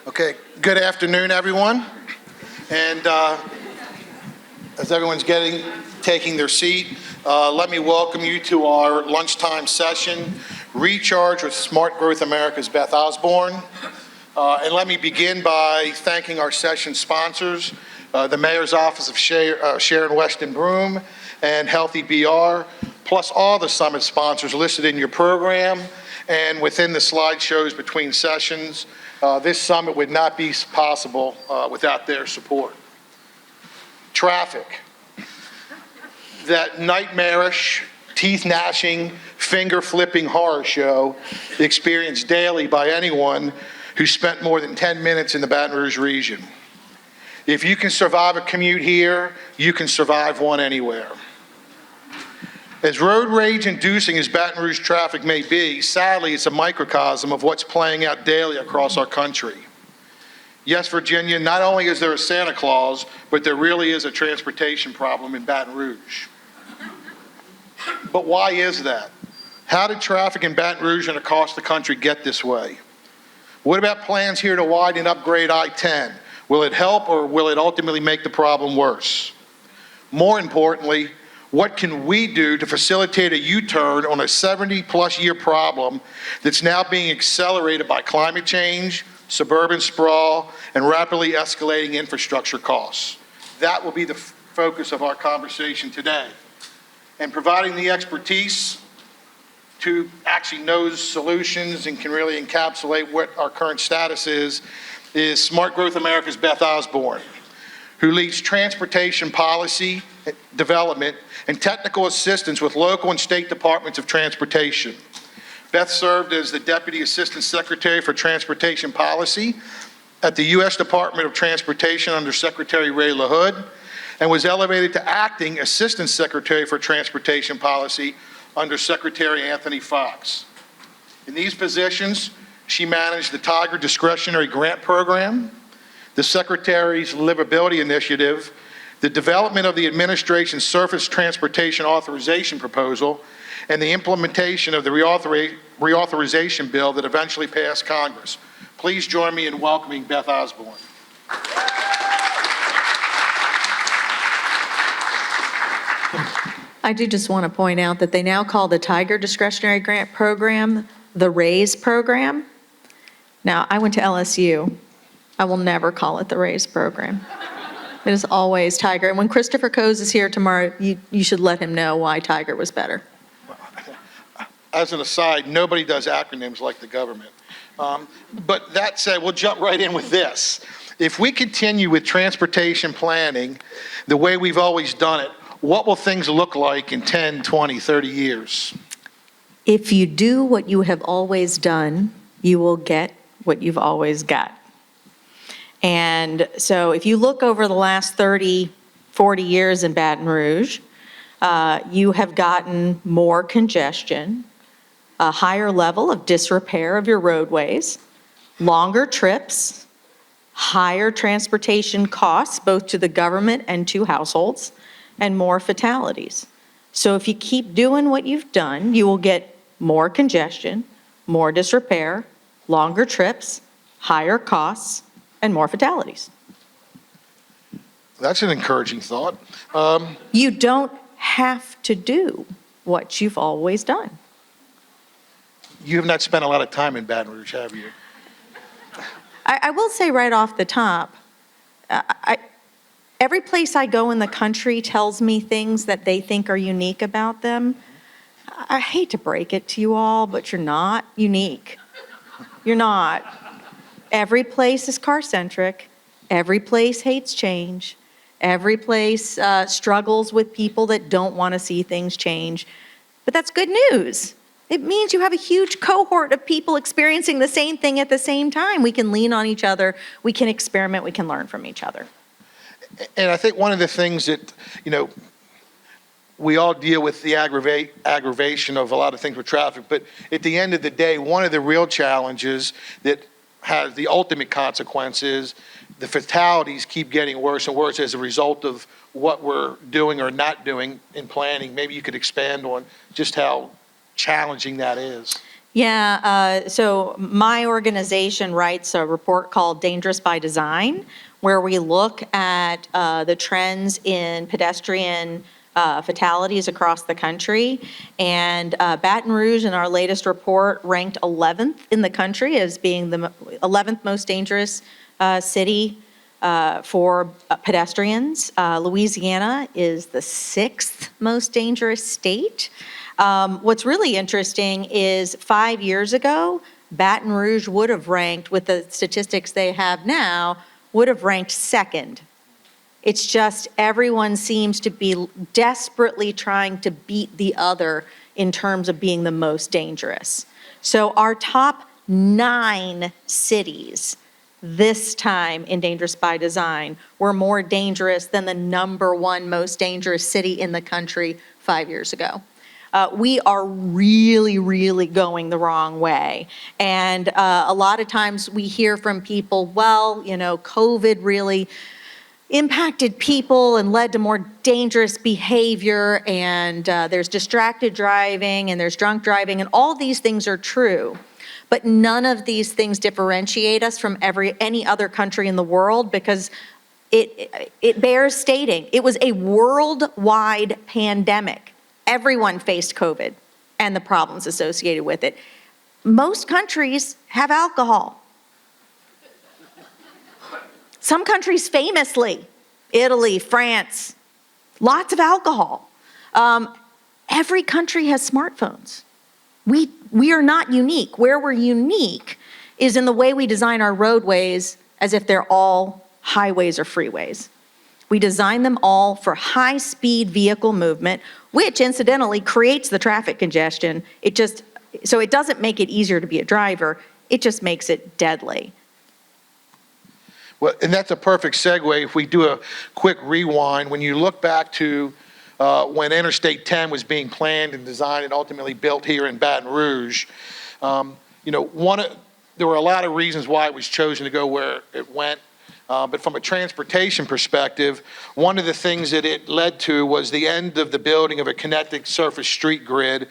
Okay, good afternoon, everyone. And as everyone's taking their seat, let me welcome you to our lunchtime session, Recharge with Smart Growth America's Beth Osborne. And let me begin by thanking our session sponsors, the Mayor's Office of Sharon Weston Broome and Healthy BR, plus all the summit sponsors listed in your program and within the slideshows between sessions. This summit would not be possible without their support. Traffic. That nightmarish, teeth-gnashing, finger-flipping horror show experienced daily by anyone who spent more than 10 minutes in the Baton Rouge region. If you can survive a commute here, you can survive one anywhere. As road rage-inducing as Baton Rouge traffic may be, sadly, it's a microcosm of what's playing out daily across our country. Yes, Virginia, not only is there a Santa Claus, but there really is a transportation problem in Baton Rouge. But why is that? How did traffic in Baton Rouge and across the country get this way? What about plans here to widen and upgrade I-10? Will it help or will it ultimately make the problem worse? More importantly, what can we do to facilitate a U-turn on a 70-plus year problem that's now being accelerated by climate change, suburban sprawl, and rapidly escalating infrastructure costs? That will be the focus of our conversation today. And providing the expertise to actually know solutions and can really encapsulate what our current status is Smart Growth America's Beth Osborne, who leads transportation policy, development, and technical assistance with local and state departments of transportation. Beth served as the Deputy Assistant Secretary for Transportation Policy at the U.S. Department of Transportation under Secretary Ray LaHood, and was elevated to Acting Assistant Secretary for Transportation Policy under Secretary Anthony Fox. In these positions, she managed the Tiger Discretionary Grant Program, the Secretary's Livability Initiative, the development of the administration's Surface Transportation Authorization Proposal, and the implementation of the reauthorization bill that eventually passed Congress. Please join me in welcoming Beth Osborne. I do just want to point out that they now call the Tiger Discretionary Grant Program the RAISE program. Now, I went to LSU. I will never call it the RAISE program. It is always Tiger. And when Christopher Coase is here tomorrow, you should let him know why Tiger was better. As an aside, nobody does acronyms like the government. But that said, we'll jump right in with this. If we continue with transportation planning the way we've always done it, what will things look like in 10, 20, 30 years? If you do what you have always done, you will get what you've always got. And so if you look over the last 30, 40 years in Baton Rouge, you have gotten more congestion, a higher level of disrepair of your roadways, longer trips, higher transportation costs, both to the government and to households, and more fatalities. So if you keep doing what you've done, you will get more congestion, more disrepair, longer trips, higher costs, and more fatalities. That's an encouraging thought. You don't have to do what you've always done. You have not spent a lot of time in Baton Rouge, have you? I will say right off the top, every place I go in the country tells me things that they think are unique about them. I hate to break it to you all, but you're not unique. You're not. Every place is car-centric. Every place hates change. Every place struggles with people that don't want to see things change. But that's good news. It means you have a huge cohort of people experiencing the same thing at the same time. We can lean on each other. We can experiment. We can learn from each other. And I think one of the things that, we all deal with the aggravation of a lot of things with traffic, but at the end of the day, one of the real challenges that has the ultimate consequences, the fatalities keep getting worse and worse as a result of what we're doing or not doing in planning. Maybe you could expand on just how challenging that is. Yeah, so my organization writes a report called Dangerous by Design, where we look at the trends in pedestrian fatalities across the country. And Baton Rouge, in our latest report, ranked 11th in the country as being the 11th most dangerous city for pedestrians. Louisiana is the 6th most dangerous state. What's really interesting is 5 years ago, Baton Rouge would have ranked, with the statistics they have now, would have ranked 2nd. It's just everyone seems to be desperately trying to beat the other in terms of being the most dangerous. So our top 9 cities this time in Dangerous by Design were more dangerous than the #1 most dangerous city in the country 5 years ago. We are really, really going the wrong way. And a lot of times we hear from people, well, you know, COVID really impacted people and led to more dangerous behavior, and there's distracted driving and there's drunk driving, and all these things are true. But none of these things differentiate us from any other country in the world, because it bears stating, it was a worldwide pandemic. Everyone faced COVID and the problems associated with it. Most countries have alcohol. Some countries famously, Italy, France, lots of alcohol. Every country has smartphones. We are not unique. Where we're unique is in the way we design our roadways as if they're all highways or freeways. We design them all for high-speed vehicle movement, which incidentally creates the traffic congestion. So it doesn't make it easier to be a driver, it just makes it deadly. Well, and that's a perfect segue if we do a quick rewind. When you look back to when Interstate 10 was being planned and designed and ultimately built here in Baton Rouge, there were a lot of reasons why it was chosen to go where it went. But from a transportation perspective, one of the things that it led to was the end of the building of a connected surface street grid,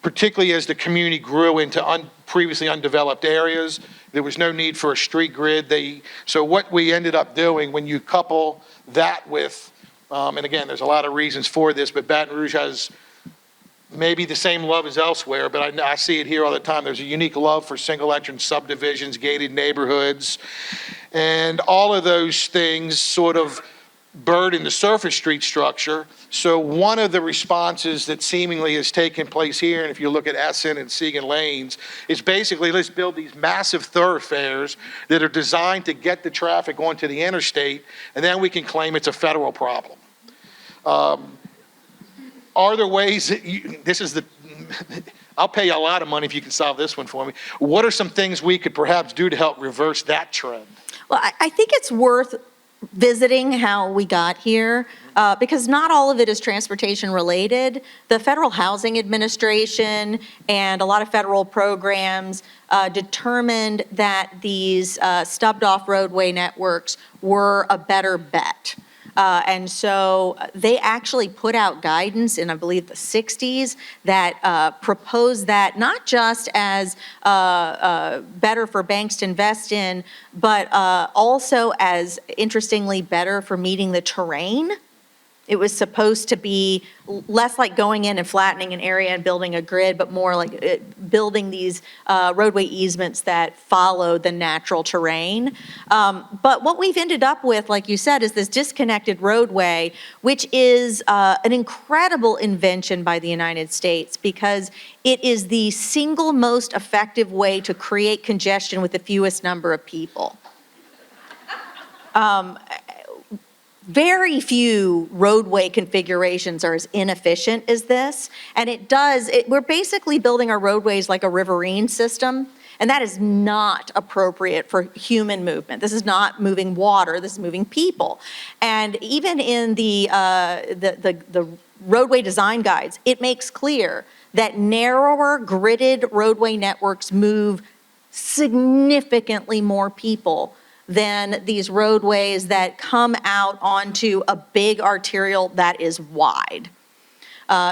particularly as the community grew into previously undeveloped areas. There was no need for a street grid. So what we ended up doing, when you couple that with, and again, there's a lot of reasons for this, but Baton Rouge has maybe the same love as elsewhere, but I see it here all the time. There's a unique love for single entrance subdivisions, gated neighborhoods, and all of those things sort of burden the surface street structure. So one of the responses that seemingly has taken place here, and if you look at Essen and Segan Lanes, is basically let's build these massive thoroughfares that are designed to get the traffic onto the interstate, and then we can claim it's a federal problem. Are there ways that I'll pay you a lot of money if you can solve this one for me. What are some things we could perhaps do to help reverse that trend? Well, I think it's worth visiting how we got here, because not all of it is transportation related. The Federal Housing Administration and a lot of federal programs determined that these stubbed off roadway networks were a better bet. And so they actually put out guidance in, I believe, the 60s that proposed that not just as better for banks to invest in, but also as, interestingly, better for meeting the terrain. It was supposed to be less like going in and flattening an area and building a grid, but more like building these roadway easements that follow the natural terrain. But what we've ended up with, like you said, is this disconnected roadway, which is an incredible invention by the United States, because it is the single most effective way to create congestion with the fewest number of people. Very few roadway configurations are as inefficient as this, and we're basically building our roadways like a riverine system, and that is not appropriate for human movement. This is not moving water, this is moving people. And even in the roadway design guides, it makes clear that narrower gridded roadway networks move significantly more people than these roadways that come out onto a big arterial that is wide.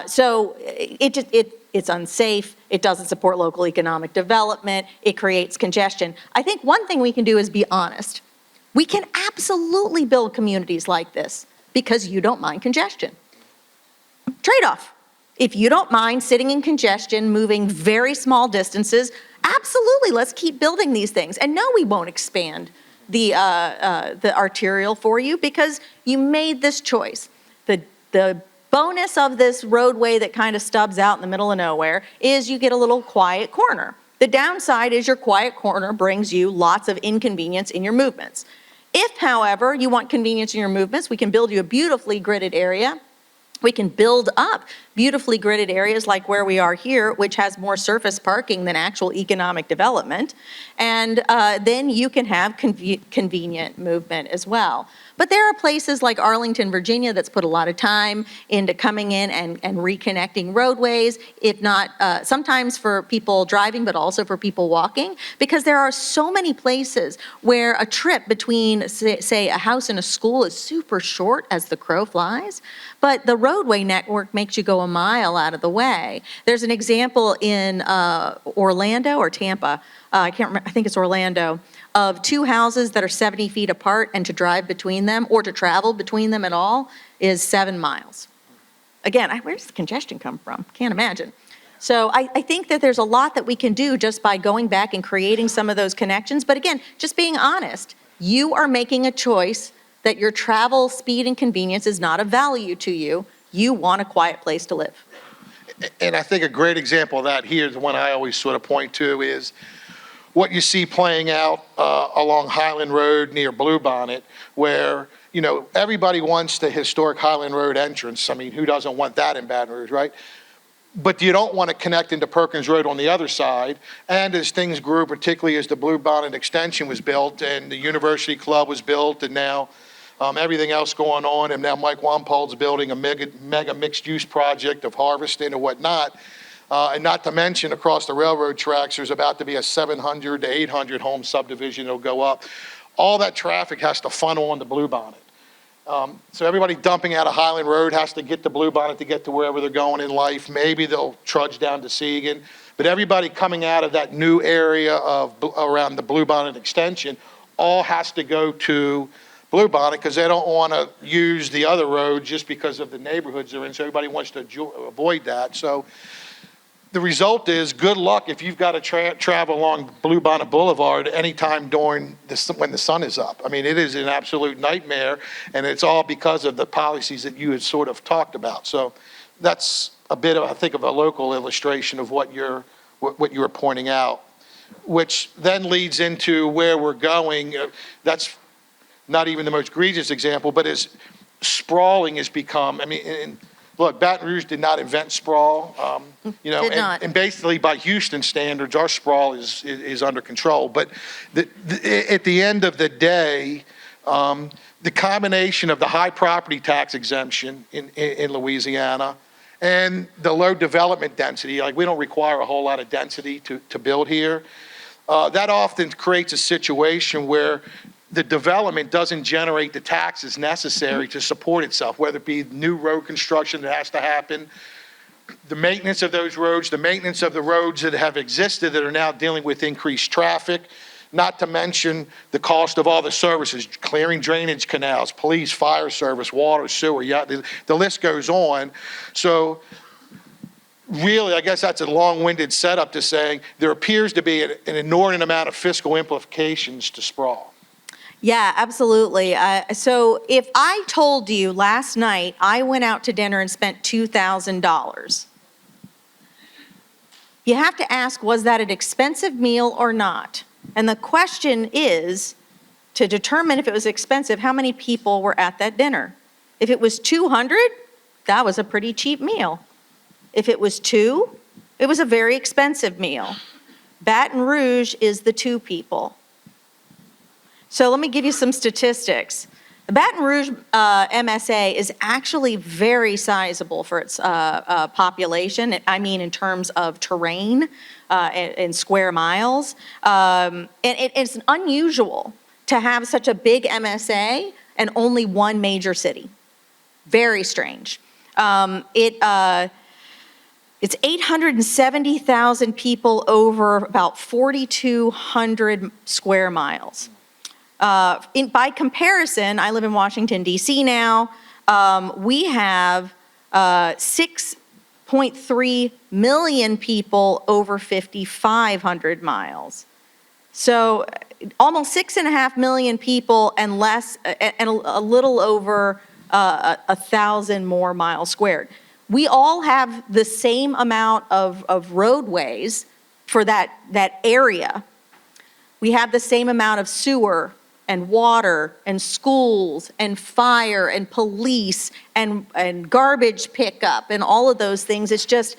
So it it's unsafe, it doesn't support local economic development, it creates congestion. I think one thing we can do is be honest. We can absolutely build communities like this because you don't mind congestion. Trade-off. If you don't mind sitting in congestion, moving very small distances, absolutely, let's keep building these things. And no, we won't expand the arterial for you because you made this choice. The bonus of this roadway that kind of stubs out in the middle of nowhere is you get a little quiet corner. The downside is your quiet corner brings you lots of inconvenience in your movements. If, however, you want convenience in your movements, we can build you a beautifully gridded area. We can build up beautifully gridded areas like where we are here, which has more surface parking than actual economic development. And then you can have convenient movement as well. But there are places like Arlington, Virginia, that's put a lot of time into coming in and reconnecting roadways, if not sometimes for people driving, but also for people walking, because there are so many places where a trip between, say, a house and a school is super short as the crow flies, but the roadway network makes you go a mile out of the way. There's an example in Orlando or Tampa, I can't remember, I think it's Orlando, of two houses that are 70 feet apart, and to drive between them or to travel between them at all is 7 miles. Again, where does the congestion come from? Can't imagine. So I think that there's a lot that we can do just by going back and creating some of those connections. But again, just being honest, you are making a choice that your travel speed and convenience is not of value to you. You want a quiet place to live. And I think a great example of that here, the one I always sort of point to, is what you see playing out along Highland Road near Bluebonnet, where, you know, everybody wants the historic Highland Road entrance. I mean, who doesn't want that in Baton Rouge, right? But you don't want to connect into Perkins Road on the other side. And as things grew, particularly as the Bluebonnet extension was built and the University Club was built, and now everything else going on, and now Mike Wampold's building a mega mixed-use project of harvesting and whatnot. And not to mention, across the railroad tracks, there's about to be a 700 to 800 home subdivision that'll go up. All that traffic has to funnel onto Bluebonnet. So everybody dumping out of Highland Road has to get to Bluebonnet to get to wherever they're going in life. Maybe they'll trudge down to Seagan. But everybody coming out of that new area around the Bluebonnet extension all has to go to Bluebonnet because they don't want to use the other road just because of the neighborhoods they're in. So everybody wants to avoid that. So the result is, good luck if you've got to travel along Bluebonnet Boulevard anytime during when the sun is up. I mean, it is an absolute nightmare, and it's all because of the policies that you had sort of talked about. So that's a bit of, I think, of a local illustration of what you were pointing out, which then leads into where we're going. That's not even the most egregious example, but as sprawling has become, I mean, look, Baton Rouge did not invent sprawl, you know, and basically by Houston standards, our sprawl is under control. But at the end of the day, the combination of the high property tax exemption in Louisiana and the low development density, like we don't require a whole lot of density to build here, that often creates a situation where the development doesn't generate the taxes necessary to support itself, whether it be new road construction that has to happen, the maintenance of those roads, the maintenance of the roads that have existed that are now dealing with increased traffic, not to mention the cost of all the services, clearing drainage canals, police, fire service, water, sewer, yeah, the list goes on. So really, I guess that's a long-winded setup to saying there appears to be an inordinate amount of fiscal implications to sprawl. Yeah, absolutely. So if I told you last night I went out to dinner and spent $2,000, you have to ask, was that an expensive meal or not? And the question is, to determine if it was expensive, how many people were at that dinner? If it was 200, that was a pretty cheap meal. If it was 2, it was a very expensive meal. Baton Rouge is the 2 people. So let me give you some statistics. The Baton Rouge MSA is actually very sizable for its population. I mean, in terms of terrain in square miles. And it's unusual to have such a big MSA and only one major city. Very strange. It It's 870,000 people over about 4,200 square miles. By comparison, I live in Washington, D.C. now. We have 6.3 million people over 5,500 miles. So almost 6.5 million people and less, and a little over 1,000 more miles squared. We all have the same amount of roadways for that area. We have the same amount of sewer and water and schools and fire and police and garbage pickup and all of those things. It's just,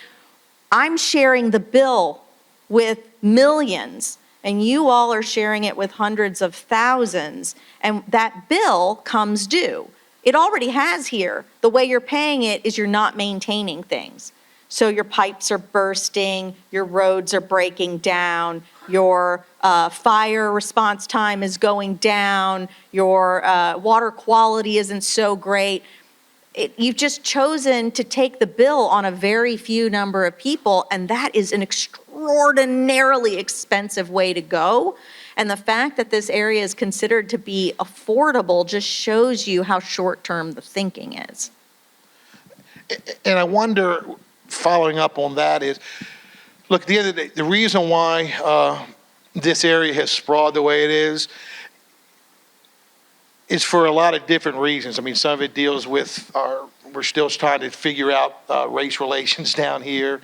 I'm sharing the bill with millions, and you all are sharing it with hundreds of thousands, and that bill comes due. It already has here. The way you're paying it is you're not maintaining things. So your pipes are bursting, your roads are breaking down, your fire response time is going down, your water quality isn't so great. You've just chosen to take the bill on a very few number of people, and that is an extraordinarily expensive way to go. And the fact that this area is considered to be affordable just shows you how short-term the thinking is. And I wonder, following up on that is, look, at the end of the day, the reason why this area has sprawled the way it is for a lot of different reasons. I mean, some of it deals with we're still trying to figure out race relations down here.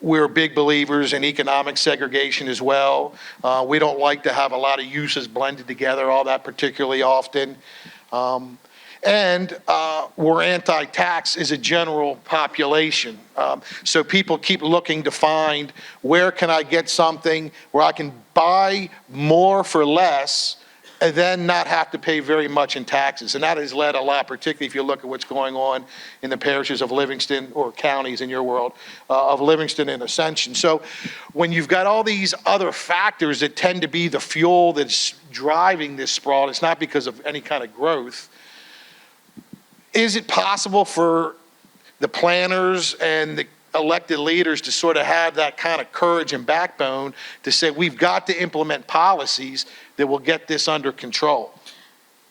We're big believers in economic segregation as well. We don't like to have a lot of uses blended together all that particularly often. And we're anti-tax as a general population. So people keep looking to find, where can I get something where I can buy more for less and then not have to pay very much in taxes. And that has led a lot, particularly if you look at what's going on in the parishes of Livingston, or counties in your world, of Livingston and Ascension. So when you've got all these other factors that tend to be the fuel that's driving this sprawl, it's not because of any kind of growth. Is it possible for the planners and the elected leaders to sort of have that kind of courage and backbone to say, we've got to implement policies that will get this under control?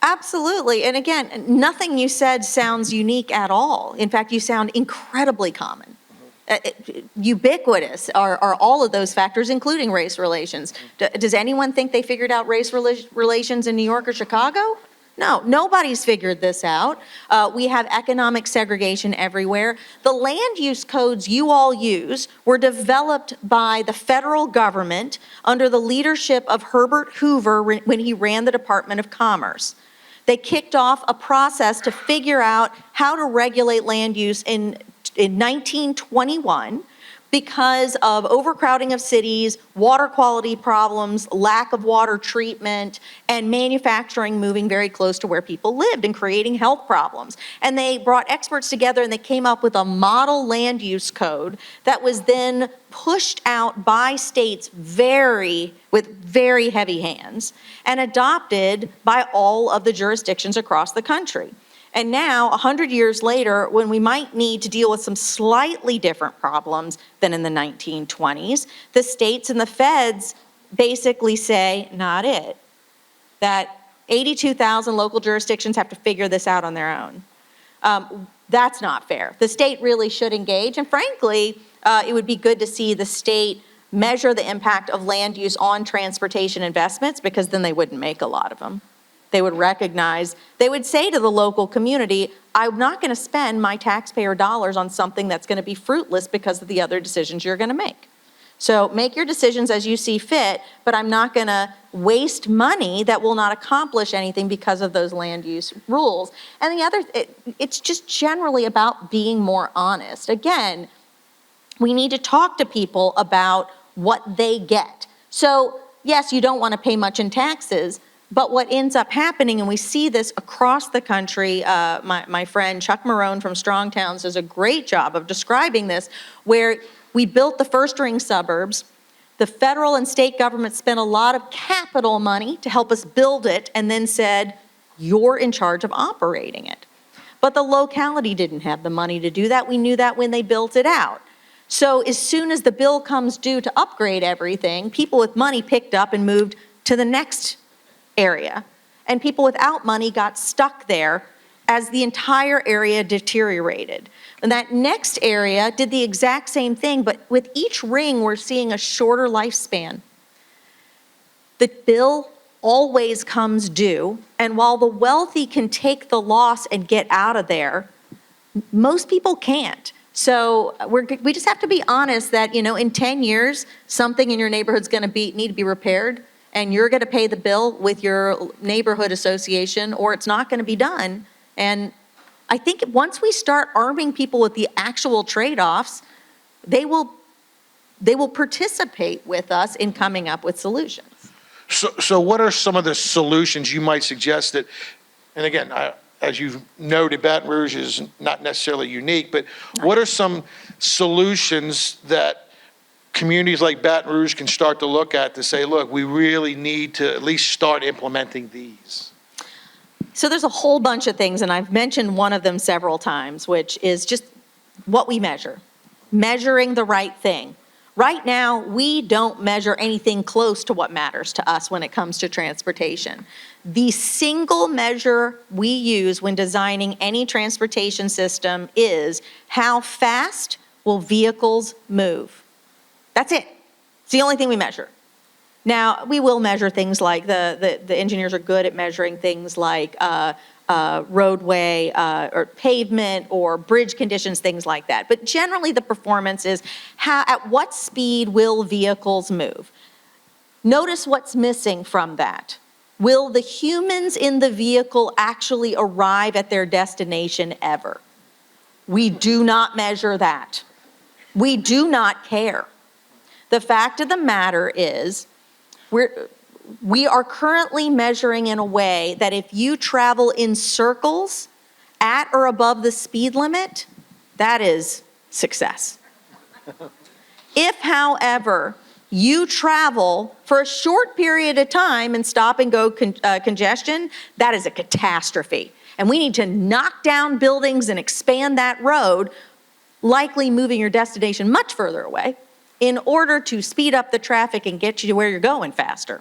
Absolutely. And again, nothing you said sounds unique at all. In fact, you sound incredibly common. Ubiquitous are all of those factors, including race relations. Does anyone think they figured out race relations in New York or Chicago? No, nobody's figured this out. We have economic segregation everywhere. The land use codes you all use were developed by the federal government under the leadership of Herbert Hoover when he ran the Department of Commerce. They kicked off a process to figure out how to regulate land use in 1921 because of overcrowding of cities, water quality problems, lack of water treatment, and manufacturing moving very close to where people lived and creating health problems. And they brought experts together and they came up with a model land use code that was then pushed out by states with very heavy hands and adopted by all of the jurisdictions across the country. And now, 100 years later, when we might need to deal with some slightly different problems than in the 1920s, the states and the feds basically say, not it. That 82,000 local jurisdictions have to figure this out on their own. That's not fair. The state really should engage, and frankly, it would be good to see the state measure the impact of land use on transportation investments, because then they wouldn't make a lot of them. They would recognize, they would say to the local community, I'm not going to spend my taxpayer dollars on something that's going to be fruitless because of the other decisions you're going to make. So make your decisions as you see fit, but I'm not going to waste money that will not accomplish anything because of those land use rules. And the other, it's just generally about being more honest. Again, we need to talk to people about what they get. So yes, you don't want to pay much in taxes, but what ends up happening, and we see this across the country, my friend Chuck Marone from Strong Towns does a great job of describing this, where we built the first ring suburbs. The federal and state government spent a lot of capital money to help us build it and then said, you're in charge of operating it. But the locality didn't have the money to do that. We knew that when they built it out. So as soon as the bill comes due to upgrade everything, people with money picked up and moved to the next area. And people without money got stuck there as the entire area deteriorated. And that next area did the exact same thing, but with each ring, we're seeing a shorter lifespan. The bill always comes due, and while the wealthy can take the loss and get out of there, most people can't. So we just have to be honest that, in 10 years, something in your neighborhood's going to need to be repaired, and you're going to pay the bill with your neighborhood association, or it's not going to be done. And I think once we start arming people with the actual trade-offs, they will participate with us in coming up with solutions. So what are some of the solutions you might suggest that, and again, as you've noted, Baton Rouge is not necessarily unique, but what are some solutions that communities like Baton Rouge can start to look at to say, look, we really need to at least start implementing these? So there's a whole bunch of things, and I've mentioned one of them several times, which is just what we measure, measuring the right thing. Right now, we don't measure anything close to what matters to us when it comes to transportation. The single measure we use when designing any transportation system is how fast will vehicles move. That's it. It's the only thing we measure. Now, we will measure things like, the engineers are good at measuring things like roadway or pavement or bridge conditions, things like that. But generally the performance is at what speed will vehicles move? Notice what's missing from that. Will the humans in the vehicle actually arrive at their destination ever? We do not measure that. We do not care. The fact of the matter is, we are currently measuring in a way that if you travel in circles at or above the speed limit, that is success. If, however, you travel for a short period of time and stop and go congestion, that is a catastrophe. And we need to knock down buildings and expand that road, likely moving your destination much further away, in order to speed up the traffic and get you to where you're going faster.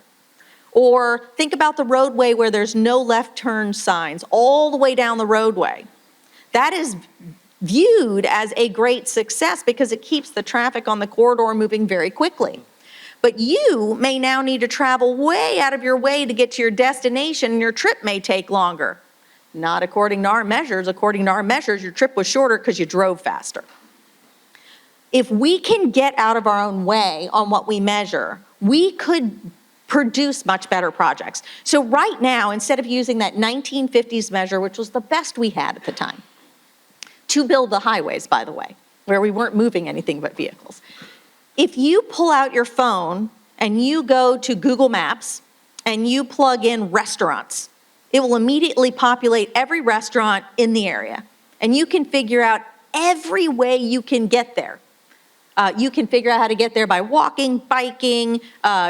Or think about the roadway where there's no left turn signs all the way down the roadway. That is viewed as a great success because it keeps the traffic on the corridor moving very quickly. But you may now need to travel way out of your way to get to your destination, and your trip may take longer. Not according to our measures. According to our measures, your trip was shorter because you drove faster. If we can get out of our own way on what we measure, we could produce much better projects. So right now, instead of using that 1950s measure, which was the best we had at the time, to build the highways, by the way, where we weren't moving anything but vehicles. If you pull out your phone and you go to Google Maps and you plug in restaurants, it will immediately populate every restaurant in the area. And you can figure out every way you can get there. You can figure out how to get there by walking, biking,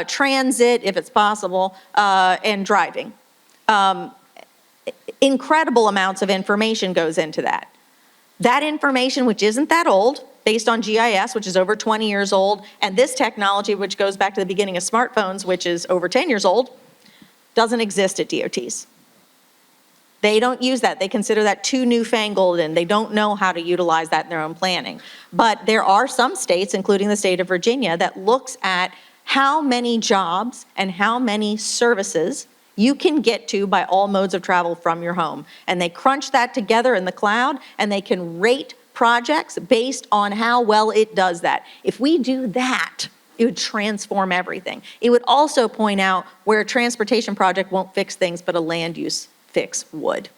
transit, if it's possible, and driving. Incredible amounts of information goes into that. That information, which isn't that old, based on GIS, which is over 20 years old, and this technology, which goes back to the beginning of smartphones, which is over 10 years old, doesn't exist at DOTs. They don't use that. They consider that too newfangled, and they don't know how to utilize that in their own planning. But there are some states, including the state of Virginia, that looks at how many jobs and how many services you can get to by all modes of travel from your home. And they crunch that together in the cloud, and they can rate projects based on how well it does that. If we do that, it would transform everything. It would also point out where a transportation project won't fix things, but a land use fix would.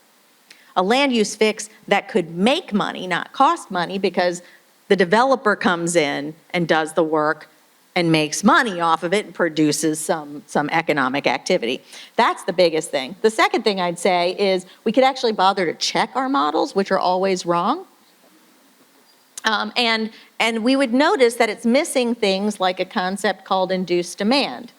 A land use fix that could make money, not cost money, because the developer comes in and does the work and makes money off of it and produces some economic activity. That's the biggest thing. The second thing I'd say is we could actually bother to check our models, which are always wrong. And we would notice that it's missing things like a concept called induced demand.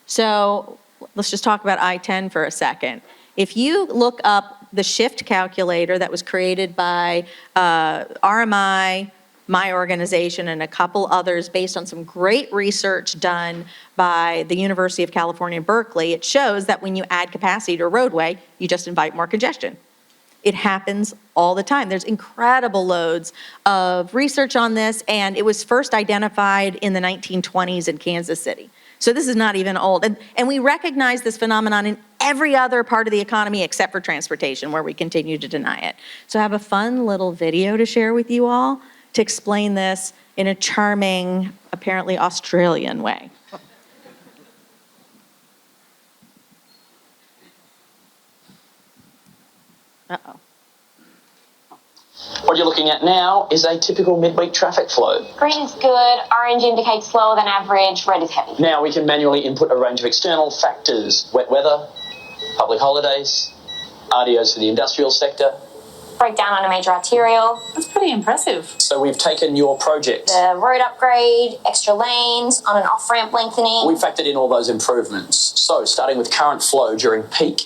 So let's just talk about I-10 for a second. If you look up the shift calculator that was created by RMI, my organization and a couple others, based on some great research done by the University of California, Berkeley, it shows that when you add capacity to a roadway, you just invite more congestion. It happens all the time. There's incredible loads of research on this, and it was first identified in the 1920s in Kansas City. So this is not even old. And we recognize this phenomenon in every other part of the economy except for transportation, where we continue to deny it. So I have a fun little video to share with you all to explain this in a charming, apparently Australian way. Uh-oh. What you're looking at now is a typical midweek traffic flow. Green's good, orange indicates slower than average, red is heavy. Now we can manually input a range of external factors: wet weather, public holidays, RDOs for the industrial sector. Breakdown on a major arterial. That's pretty impressive. So we've taken your project. The road upgrade, extra lanes, on and off ramp lengthening. We factored in all those improvements. So starting with current flow during peak,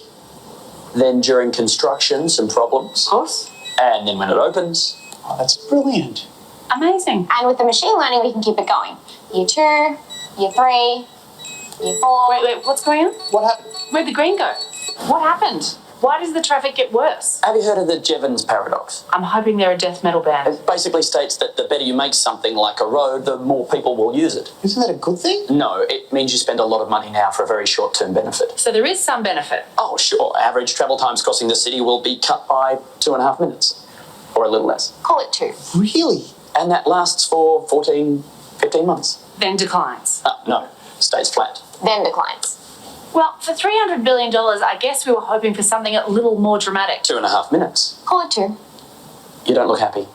then during construction, some problems. Of course. And then when it opens, oh, that's brilliant. Amazing. And with the machine learning, we can keep it going. Year 2, year 3, year 4. Wait, what's going on? What happened? Where'd the green go? What happened? Why does the traffic get worse? Have you heard of the Jevons paradox? I'm hoping they're a death metal band. It basically states that the better you make something like a road, the more people will use it. Isn't that a good thing? No, it means you spend a lot of money now for a very short-term benefit. So there is some benefit. Oh, sure. Average travel times crossing the city will be cut by 2.5 minutes, or a little less. Call it 2. Really? And that lasts for 14, 15 months. Then declines. No, stays flat. Then declines. Well, for $300 billion, I guess we were hoping for something a little more dramatic. 2.5 minutes. Call it 2. You don't look happy.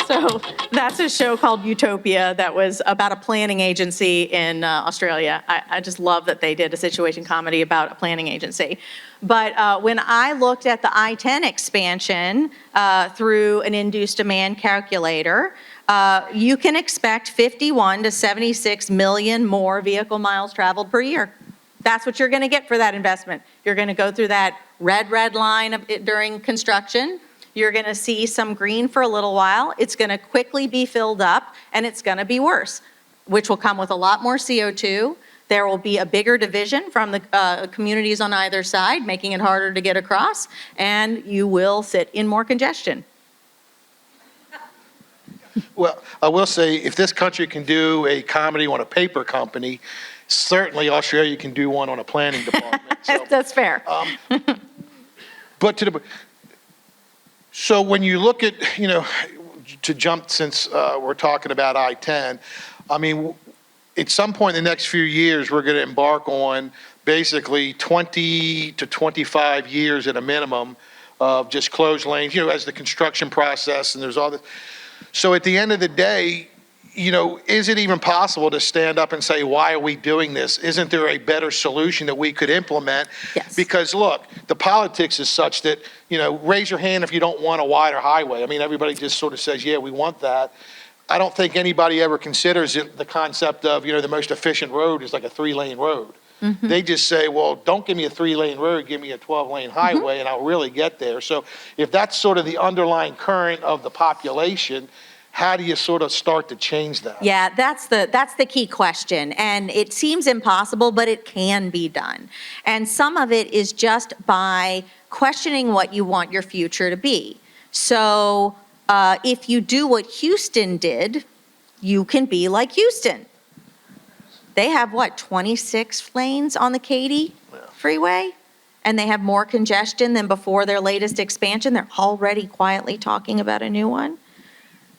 So that's a show called Utopia that was about a planning agency in Australia. I just love that they did a situation comedy about a planning agency. But when I looked at the I-10 expansion through an induced demand calculator, you can expect 51 to 76 million more vehicle miles traveled per year. That's what you're going to get for that investment. You're going to go through that red line during construction. You're going to see some green for a little while. It's going to quickly be filled up, and it's going to be worse, which will come with a lot more CO2. There will be a bigger division from the communities on either side, making it harder to get across, and you will sit in more congestion. Well, I will say, if this country can do a comedy on a paper company, certainly Australia can do one on a planning department. So, That's fair. but so when you look at, to jump, since we're talking about I-10, I mean, at some point in the next few years, we're going to embark on basically 20 to 25 years at a minimum of just closed lanes, as the construction process, and there's all this. So at the end of the day, is it even possible to stand up and say, why are we doing this? Isn't there a better solution that we could implement? Yes. Because look, the politics is such that, raise your hand if you don't want a wider highway. I mean, everybody just sort of says, yeah, we want that. I don't think anybody ever considers the concept of, the most efficient road is like a 3-lane road. Mm-hmm. They just say, well, don't give me a 3-lane road, give me a 12-lane highway, mm-hmm. and I'll really get there. So if that's sort of the underlying current of the population, how do you sort of start to change that? Yeah, that's the key question. And it seems impossible, but it can be done. And some of it is just by questioning what you want your future to be. So if you do what Houston did, you can be like Houston. They have, 26 lanes on the Katy freeway? And they have more congestion than before their latest expansion. They're already quietly talking about a new one.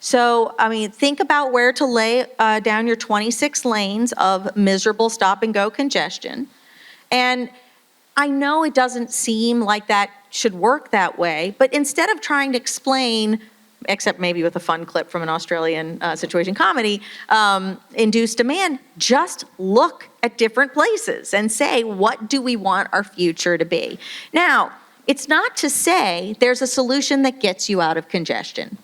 So, I mean, think about where to lay down your 26 lanes of miserable stop-and-go congestion. And I know it doesn't seem like that should work that way, but instead of trying to explain, except maybe with a fun clip from an Australian situation comedy, induced demand, just look at different places and say, what do we want our future to be? Now, it's not to say there's a solution that gets you out of congestion.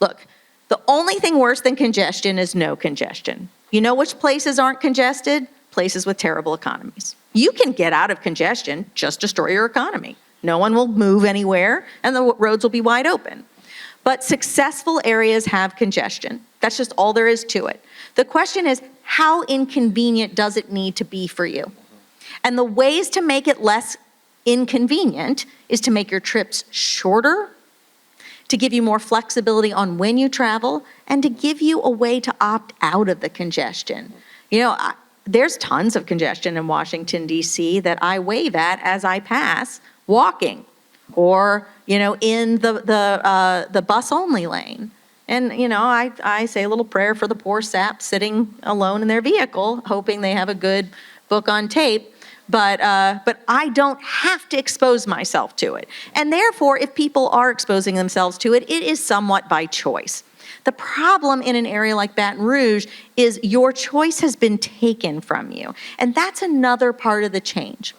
Look, the only thing worse than congestion is no congestion. You know which places aren't congested? Places with terrible economies. You can get out of congestion, just destroy your economy. No one will move anywhere, and the roads will be wide open. But successful areas have congestion. That's just all there is to it. The question is, how inconvenient does it need to be for you? And the ways to make it less inconvenient is to make your trips shorter, to give you more flexibility on when you travel, and to give you a way to opt out of the congestion. There's tons of congestion in Washington, D.C. that I wave at as I pass walking, or, in the bus-only lane. And, I say a little prayer for the poor sap sitting alone in their vehicle, hoping they have a good book on tape. But I don't have to expose myself to it. And therefore, if people are exposing themselves to it, it is somewhat by choice. The problem in an area like Baton Rouge is your choice has been taken from you. And that's another part of the change.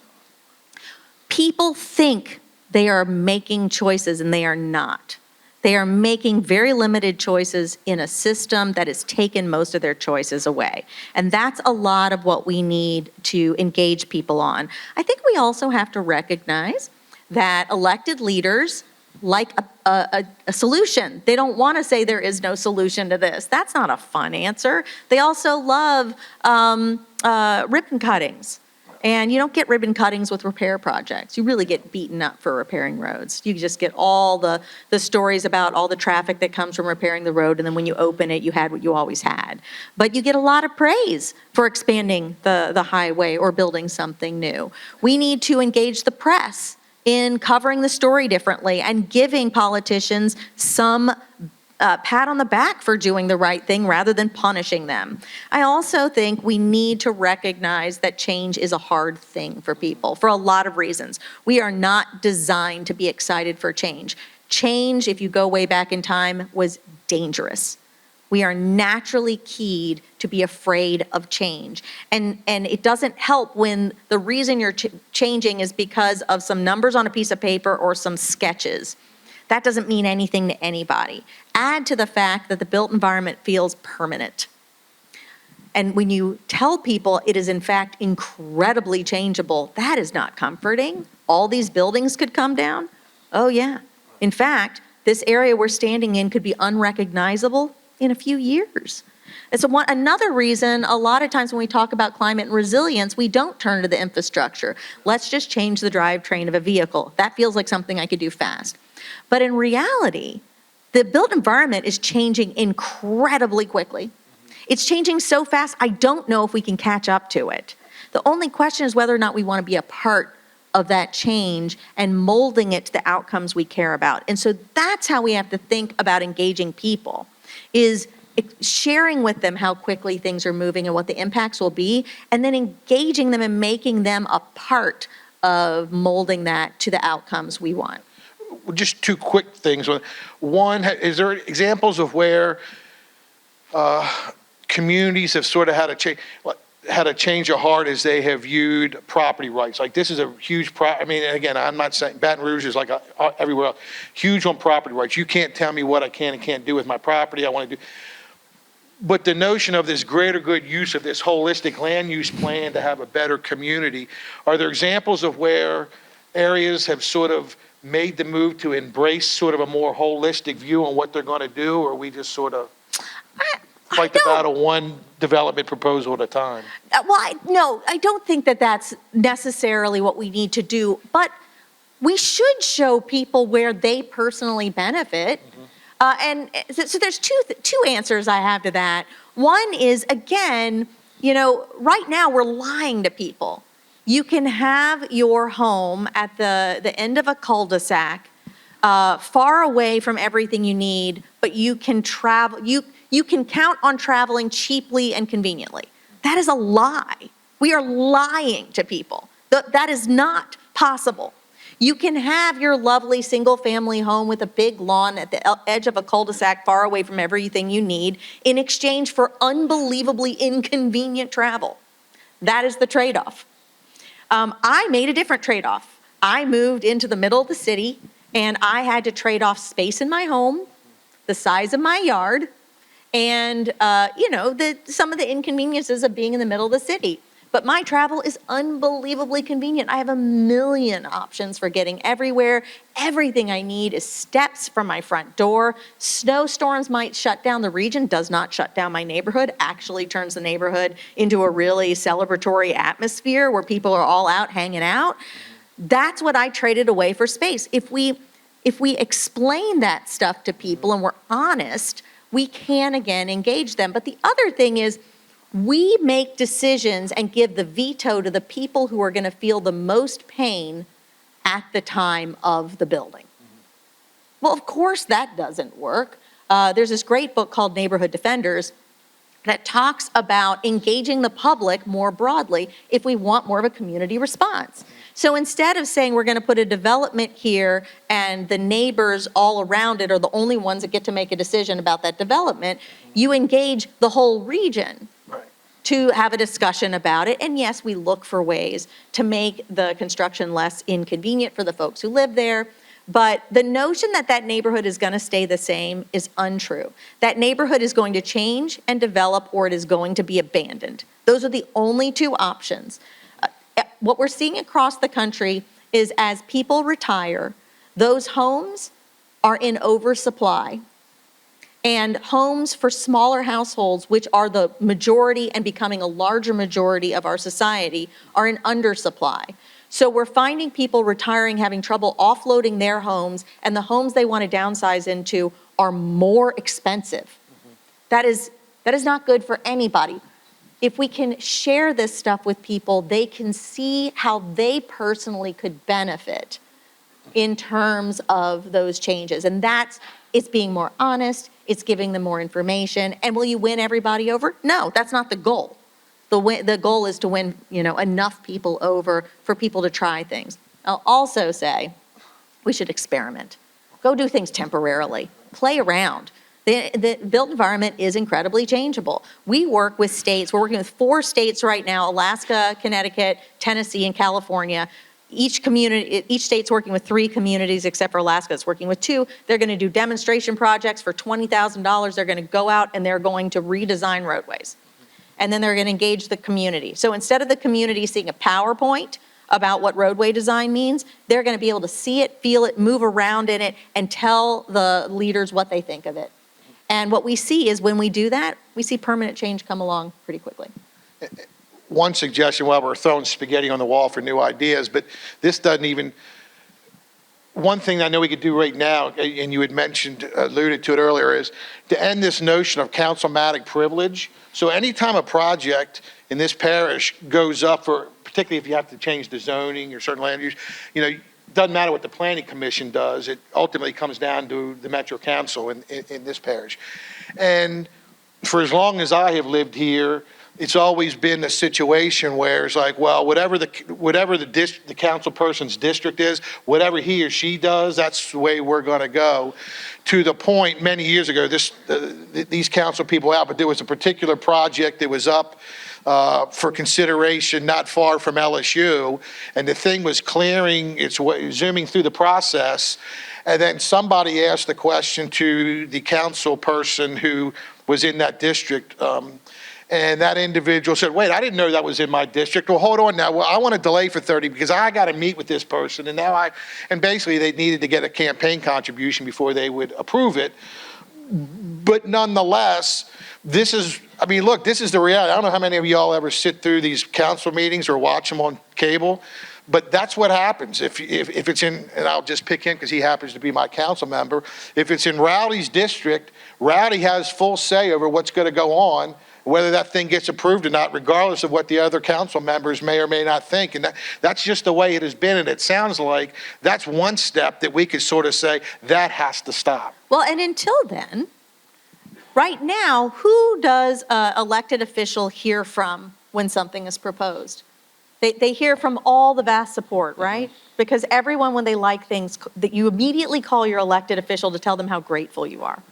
People think they are making choices, and they are not. They are making very limited choices in a system that has taken most of their choices away. And that's a lot of what we need to engage people on. I think we also have to recognize that elected leaders like a solution. They don't want to say there is no solution to this. That's not a fun answer. They also love ribbon cuttings. And you don't get ribbon cuttings with repair projects. You really get beaten up for repairing roads. You just get all the stories about all the traffic that comes from repairing the road, and then when you open it, you had what you always had. But you get a lot of praise for expanding the highway or building something new. We need to engage the press in covering the story differently and giving politicians some pat on the back for doing the right thing rather than punishing them. I also think we need to recognize that change is a hard thing for people for a lot of reasons. We are not designed to be excited for change. Change, if you go way back in time, was dangerous. We are naturally keyed to be afraid of change. And it doesn't help when the reason you're changing is because of some numbers on a piece of paper or some sketches. That doesn't mean anything to anybody. Add to the fact that the built environment feels permanent. And when you tell people it is in fact incredibly changeable, that is not comforting. All these buildings could come down. Oh yeah. In fact, this area we're standing in could be unrecognizable in a few years. And so another reason, a lot of times when we talk about climate and resilience, we don't turn to the infrastructure. Let's just change the drivetrain of a vehicle. That feels like something I could do fast. But in reality, the built environment is changing incredibly quickly. It's changing so fast, I don't know if we can catch up to it. The only question is whether or not we want to be a part of that change and molding it to the outcomes we care about. And so that's how we have to think about engaging people, is sharing with them how quickly things are moving and what the impacts will be, and then engaging them and making them a part of molding that to the outcomes we want. Just two quick things. One, is there examples of where communities have sort of had a change of heart as they have viewed property rights? Like, this is a huge again, I'm not saying Baton Rouge is like everywhere else, huge on property rights. You can't tell me what I can and can't do with my property. I want to do. But the notion of this greater good use of this holistic land use plan to have a better community, are there examples of where areas have sort of made the move to embrace sort of a more holistic view on what they're going to do, or we just sort of fight the battle one development proposal at a time? No, I don't think that that's necessarily what we need to do, but we should show people where they personally benefit. And so there's two answers I have to that. One is, again, right now we're lying to people. You can have your home at the end of a cul-de-sac, far away from everything you need, but you can travel. You can count on traveling cheaply and conveniently. That is a lie. We are lying to people. That is not possible. You can have your lovely single-family home with a big lawn at the edge of a cul-de-sac far away from everything you need in exchange for unbelievably inconvenient travel. That is the trade-off. I made a different trade-off. I moved into the middle of the city, and I had to trade off space in my home, the size of my yard, and some of the inconveniences of being in the middle of the city. But my travel is unbelievably convenient. I have a million options for getting everywhere. Everything I need is steps from my front door. Snowstorms might shut down the region, does not shut down my neighborhood, actually turns the neighborhood into a really celebratory atmosphere where people are all out hanging out. That's what I traded away for space. If we explain that stuff to people and we're honest, we can again engage them. But the other thing is, we make decisions and give the veto to the people who are going to feel the most pain at the time of the building. Well, of course that doesn't work. There's this great book called Neighborhood Defenders that talks about engaging the public more broadly if we want more of a community response. So instead of saying we're going to put a development here and the neighbors all around it are the only ones that get to make a decision about that development, you engage the whole region to have a discussion about it. And yes, we look for ways to make the construction less inconvenient for the folks who live there. But the notion that that neighborhood is going to stay the same is untrue. That neighborhood is going to change and develop, or it is going to be abandoned. Those are the only two options. What we're seeing across the country is as people retire, those homes are in oversupply. And homes for smaller households, which are the majority and becoming a larger majority of our society, are in undersupply. So we're finding people retiring, having trouble offloading their homes, and the homes they want to downsize into are more expensive. That is not good for anybody. If we can share this stuff with people, they can see how they personally could benefit in terms of those changes. And it's being more honest, it's giving them more information. And will you win everybody over? No, that's not the goal. The goal is to win, enough people over for people to try things. I'll also say we should experiment. Go do things temporarily. Play around. The built environment is incredibly changeable. We work with states. We're working with 4 states right now: Alaska, Connecticut, Tennessee, and California. Each state's working with 3 communities, except for Alaska, it's working with 2. They're going to do demonstration projects for $20,000. They're going to go out and they're going to redesign roadways. And then they're going to engage the community. So instead of the community seeing a PowerPoint about what roadway design means, they're going to be able to see it, feel it, move around in it, and tell the leaders what they think of it. And what we see is when we do that, we see permanent change come along pretty quickly. One suggestion, while we're throwing spaghetti on the wall for new ideas, but this doesn't even, one thing I know we could do right now, and you had alluded to it earlier, is to end this notion of councilmatic privilege. So anytime a project in this parish goes up for, particularly if you have to change the zoning or certain land use, doesn't matter what the planning commission does, it ultimately comes down to the Metro Council in this parish. And for as long as I have lived here, it's always been a situation where it's like, well, whatever the council person's district is, whatever he or she does, that's the way we're going to go. To the point many years ago, these council people out, but there was a particular project that was up for consideration not far from LSU, and the thing was clearing, it's zooming through the process, and then somebody asked the question to the council person who was in that district, and that individual said, wait, I didn't know that was in my district. Well, hold on now. Well, I want to delay for 30 because I got to meet with this person. And basically they needed to get a campaign contribution before they would approve it. But nonetheless, this is the reality. I don't know how many of y'all ever sit through these council meetings or watch them on cable, but that's what happens. If it's in, and I'll just pick him because he happens to be my council member. If it's in Rowdy's district, Rowdy has full say over what's going to go on, whether that thing gets approved or not, regardless of what the other council members may or may not think. And that's just the way it has been. And it sounds like that's one step that we could sort of say that has to stop. Well, and until then, right now, who does an elected official hear from when something is proposed? They hear from all the vast support, right? Because everyone, when they like things, that you immediately call your elected official to tell them how grateful you are.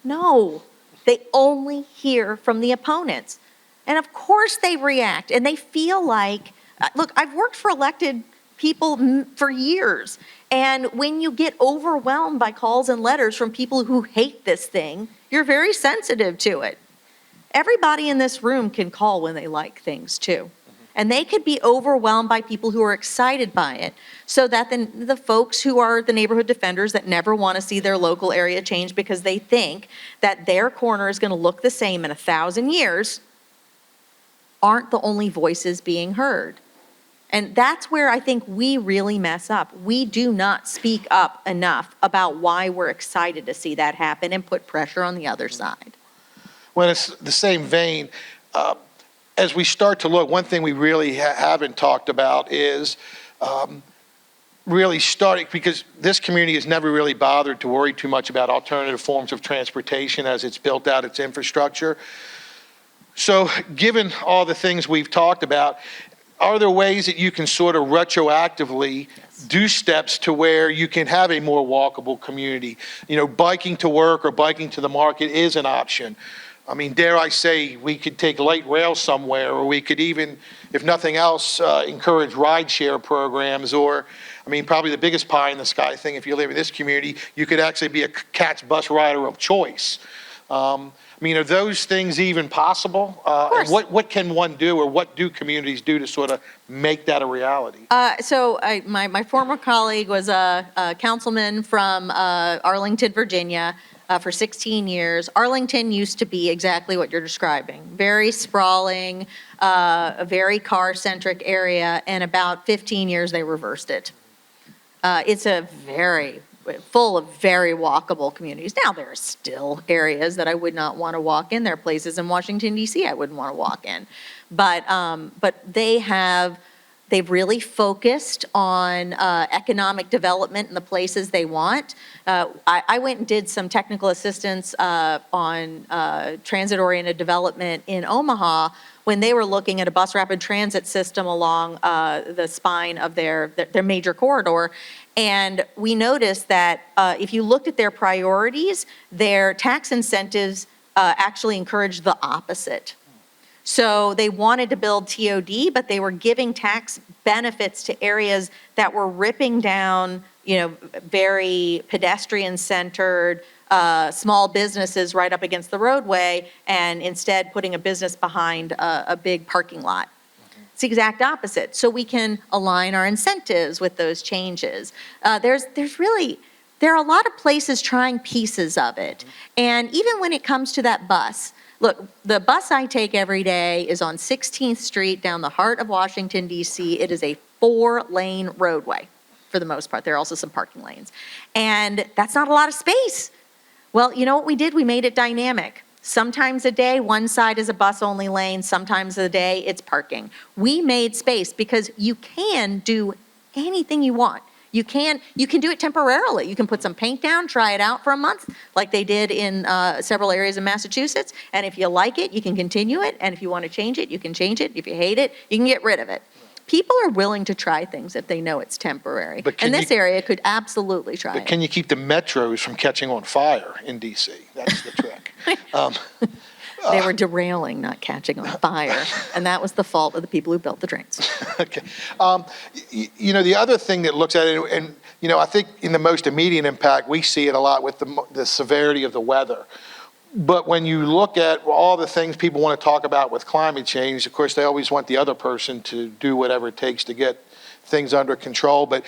No. They only hear from the opponents. And of course they react and they feel like, look, I've worked for elected people for years. And when you get overwhelmed by calls and letters from people who hate this thing, you're very sensitive to it. Everybody in this room can call when they like things too. And they could be overwhelmed by people who are excited by it, so that then the folks who are the neighborhood defenders that never want to see their local area change because they think that their corner is going to look the same in 1,000 years aren't the only voices being heard. And that's where I think we really mess up. We do not speak up enough about why we're excited to see that happen and put pressure on the other side. Well, it's the same vein. As we start to look, one thing we really haven't talked about is really starting, because this community has never really bothered to worry too much about alternative forms of transportation as it's built out its infrastructure. So given all the things we've talked about, are there ways that you can sort of retroactively do steps to where you can have a more walkable community? You know, biking to work or biking to the market is an option. I mean, dare I say, we could take light rail somewhere, or we could even, if nothing else, encourage rideshare programs, or, I mean, probably the biggest pie in the sky thing, if you live in this community, you could actually be a CATS bus rider of choice. I mean, are those things even possible? And what can one do, or what do communities do to sort of make that a reality? My former colleague was a councilman from Arlington, Virginia, for 16 years. Arlington used to be exactly what you're describing. Very sprawling, a very car-centric area, and about 15 years they reversed it. It's a very full of very walkable communities. Now, there are still areas that I would not want to walk in. There are places in Washington, D.C. I wouldn't want to walk in. But they've really focused on economic development in the places they want. I went and did some technical assistance on transit-oriented development in Omaha when they were looking at a bus rapid transit system along the spine of their major corridor. And we noticed that if you looked at their priorities, their tax incentives actually encouraged the opposite. So they wanted to build TOD, but they were giving tax benefits to areas that were ripping down, very pedestrian-centered, small businesses right up against the roadway, and instead putting a business behind a big parking lot. It's the exact opposite. So we can align our incentives with those changes. There are a lot of places trying pieces of it. And even when it comes to that bus, look, the bus I take every day is on 16th Street down the heart of Washington, D.C. It is a 4-lane roadway for the most part. There are also some parking lanes. And that's not a lot of space. Well, you know what we did? We made it dynamic. Sometimes a day, one side is a bus-only lane. Sometimes a day, it's parking. We made space because you can do anything you want. You can do it temporarily. You can put some paint down, try it out for a month, like they did in several areas of Massachusetts. And if you like it, you can continue it. And if you want to change it, you can change it. If you hate it, you can get rid of it. People are willing to try things if they know it's temporary. And this area could absolutely try it. But can you keep the metros from catching on fire in D.C.? That's the trick. They were derailing, not catching on fire. And that was the fault of the people who built the drains. Okay. The other thing that looks at it, and I think in the most immediate impact, we see it a lot with the severity of the weather. But when you look at all the things people want to talk about with climate change, of course, they always want the other person to do whatever it takes to get things under control. But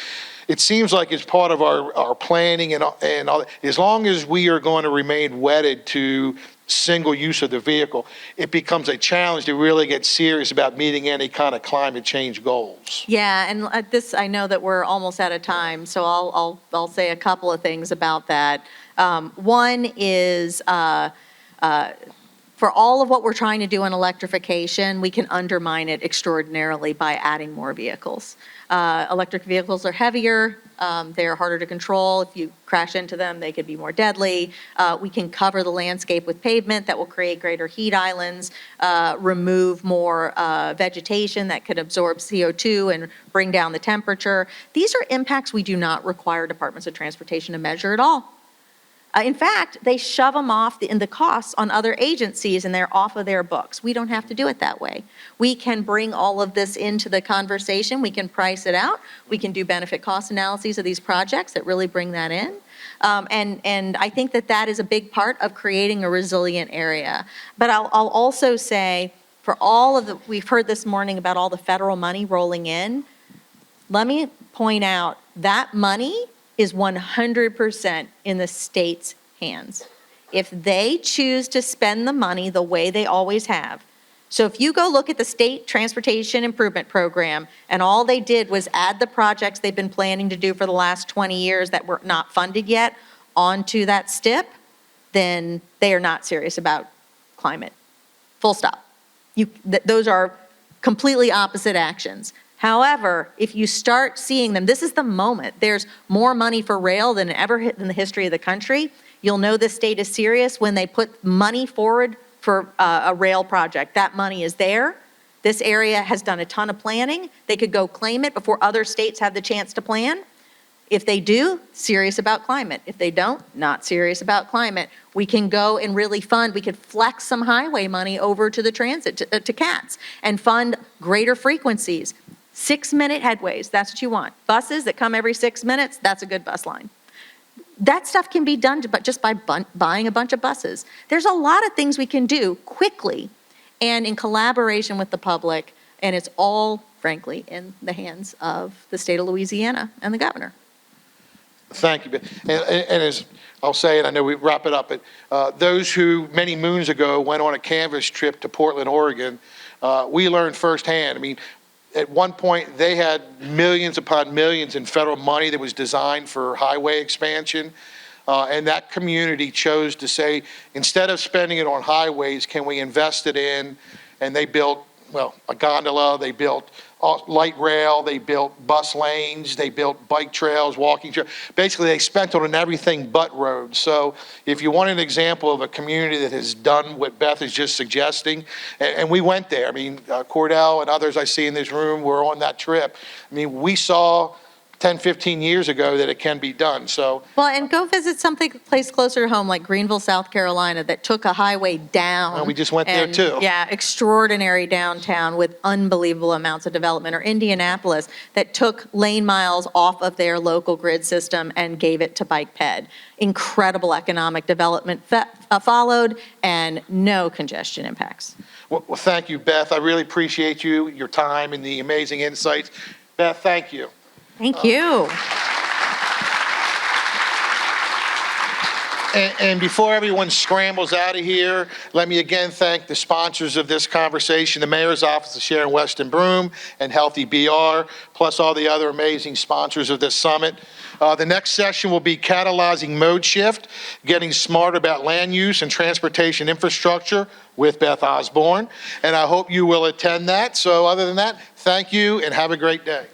it seems like it's part of our planning and all. As long as we are going to remain wedded to single use of the vehicle, it becomes a challenge to really get serious about meeting any kind of climate change goals. Yeah, and I know that we're almost out of time, so I'll say a couple of things about that. One is for all of what we're trying to do in electrification, we can undermine it extraordinarily by adding more vehicles. Electric vehicles are heavier. They're harder to control. If you crash into them, they could be more deadly. We can cover the landscape with pavement that will create greater heat islands, remove more vegetation that could absorb CO2 and bring down the temperature. These are impacts we do not require departments of transportation to measure at all. In fact, they shove them off in the costs on other agencies, and they're off of their books. We don't have to do it that way. We can bring all of this into the conversation. We can price it out. We can do benefit cost analyses of these projects that really bring that in. And I think that that is a big part of creating a resilient area. But I'll also say, for all of the, we've heard this morning about all the federal money rolling in, let me point out that money is 100% in the state's hands. If they choose to spend the money the way they always have. So if you go look at the State Transportation Improvement Program, and all they did was add the projects they've been planning to do for the last 20 years that were not funded yet onto that STIP, then they are not serious about climate. Full stop. Those are completely opposite actions. However, if you start seeing them, this is the moment. There's more money for rail than ever hit in the history of the country. You'll know this state is serious when they put money forward for a rail project. That money is there. This area has done a ton of planning. They could go claim it before other states have the chance to plan. If they do, serious about climate. If they don't, not serious about climate. We can go and really fund, we could flex some highway money over to the transit, to CATS, and fund greater frequencies. 6-minute headways, that's what you want. Buses that come every 6 minutes, that's a good bus line. That stuff can be done just by buying a bunch of buses. There's a lot of things we can do quickly and in collaboration with the public, and it's all, frankly, in the hands of the state of Louisiana and the governor. Thank you. And as I'll say, and I know we wrap it up, but those who many moons ago went on a canvas trip to Portland, Oregon, we learned firsthand. I mean, at one point, they had millions upon millions in federal money that was designed for highway expansion. And that community chose to say, instead of spending it on highways, can we invest it in? And they built, well, a gondola, they built light rail, they built bus lanes, they built bike trails, walking trails. Basically, they spent on everything but roads. So if you want an example of a community that has done what Beth is just suggesting, and we went there. I mean, Cordell and others I see in this room were on that trip. I mean, we saw 10, 15 years ago that it can be done. So, Well, and go visit place closer to home like Greenville, South Carolina, that took a highway down. well, we just went there too. Yeah, extraordinary downtown with unbelievable amounts of development. Or Indianapolis, that took lane miles off of their local grid system and gave it to bike ped. Incredible economic development followed, and no congestion impacts. Well, thank you, Beth. I really appreciate you, your time, and the amazing insights. Beth, thank you. Thank you. And before everyone scrambles out of here, let me again thank the sponsors of this conversation, the Mayor's Office of Sharon Weston Broome and Healthy BR, plus all the other amazing sponsors of this summit. The next session will be Catalyzing Mode Shift, Getting Smarter About Land Use and Transportation Infrastructure with Beth Osborne. And I hope you will attend that. So other than that, thank you and have a great day.